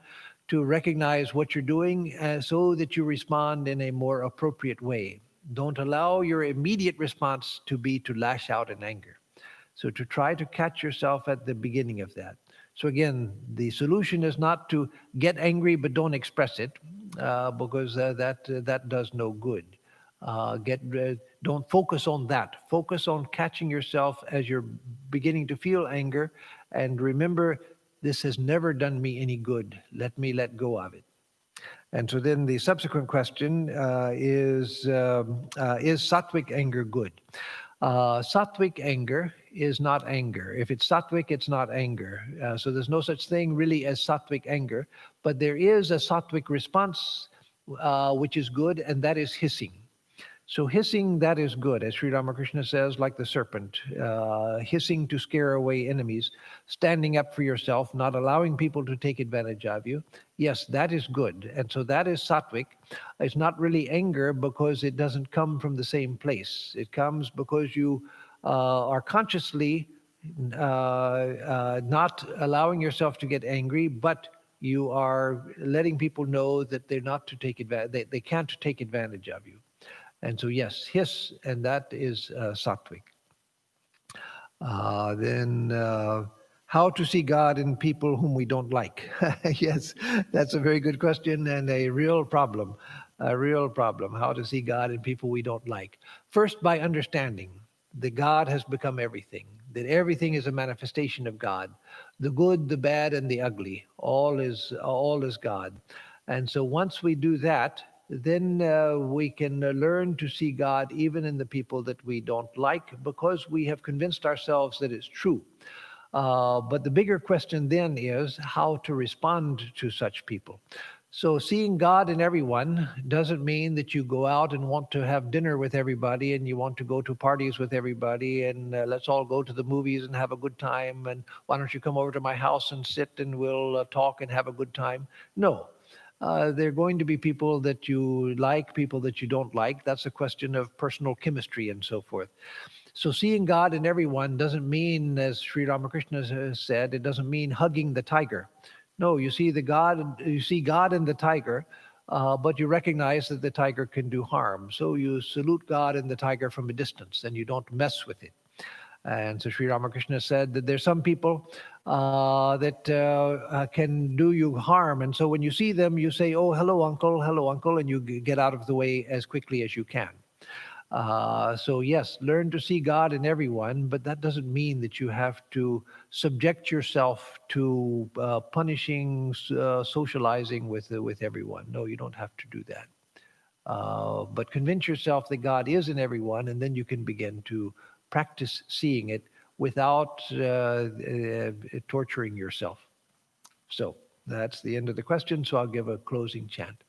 to recognize what you're doing so that you respond in a more appropriate way. Don't allow your immediate response to be to lash out in anger. So to try to catch yourself at the beginning of that. So again, the solution is not to get angry but don't express it because that does no good. Don't focus on that. Focus on catching yourself as you're beginning to feel anger, and remember, this has never done me any good. Let me let go of it. And so then the subsequent question is sattvic anger good? Sattvic anger is not anger. If it's sattvic, it's not anger. So there's no such thing really as sattvic anger, but there is a sattvic response which is good, and that is hissing. So hissing, that is good, as Sri Ramakrishna says, like the serpent, hissing to scare away enemies, standing up for yourself, not allowing people to take advantage of you. Yes, that is good. And so that is sattvic. It's not really anger because it doesn't come from the same place. It comes because you are consciously not allowing yourself to get angry, but you are letting people know that they're not to take advantage, they can't take advantage of you. And so, yes, hiss, and that is sattvic. Then, how to see God in people whom we don't like? Yes, that's a very good question and a real problem. A real problem. How to see God in people we don't like? First, by understanding that God has become everything, that everything is a manifestation of God, the good, the bad, and the ugly. All is God. And so, once we do that, then we can learn to see God even in the people that we don't like because we have convinced ourselves that it's true. But the bigger question then is how to respond to such people. So seeing God in everyone doesn't mean that you go out and want to have dinner with everybody and you want to go to parties with everybody and let's all go to the movies and have a good time and why don't you come over to my house and sit and we'll talk and have a good time. No. There are going to be people that you like, people that you don't like. That's a question of personal chemistry and so forth. So seeing God in everyone doesn't mean, as Sri Ramakrishna has said, it doesn't mean hugging the tiger. No, you see God in the tiger, but you recognize that the tiger can do harm. So you salute God in the tiger from a distance, and you don't mess with it. And so Sri Ramakrishna said that there's some people that can do you harm. And so when you see them, you say, oh, hello, uncle, and you get out of the way as quickly as you can. So yes, learn to see God in everyone, but that doesn't mean that you have to subject yourself to punishing, socializing with everyone. No, you don't have to do that. But convince yourself that God is in everyone, and then you can begin to practice seeing it without torturing yourself. So that's the end of the question. So I'll give a closing chant.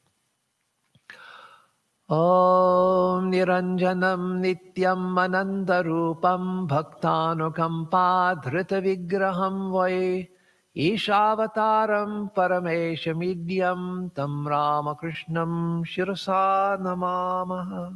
Om Niranjanam Nityam Anantarupam Bhaktanukampa Vigraham Vai Ishavataram Parameshamidyam Tam Ramakrishnam Shirasa Namamaha.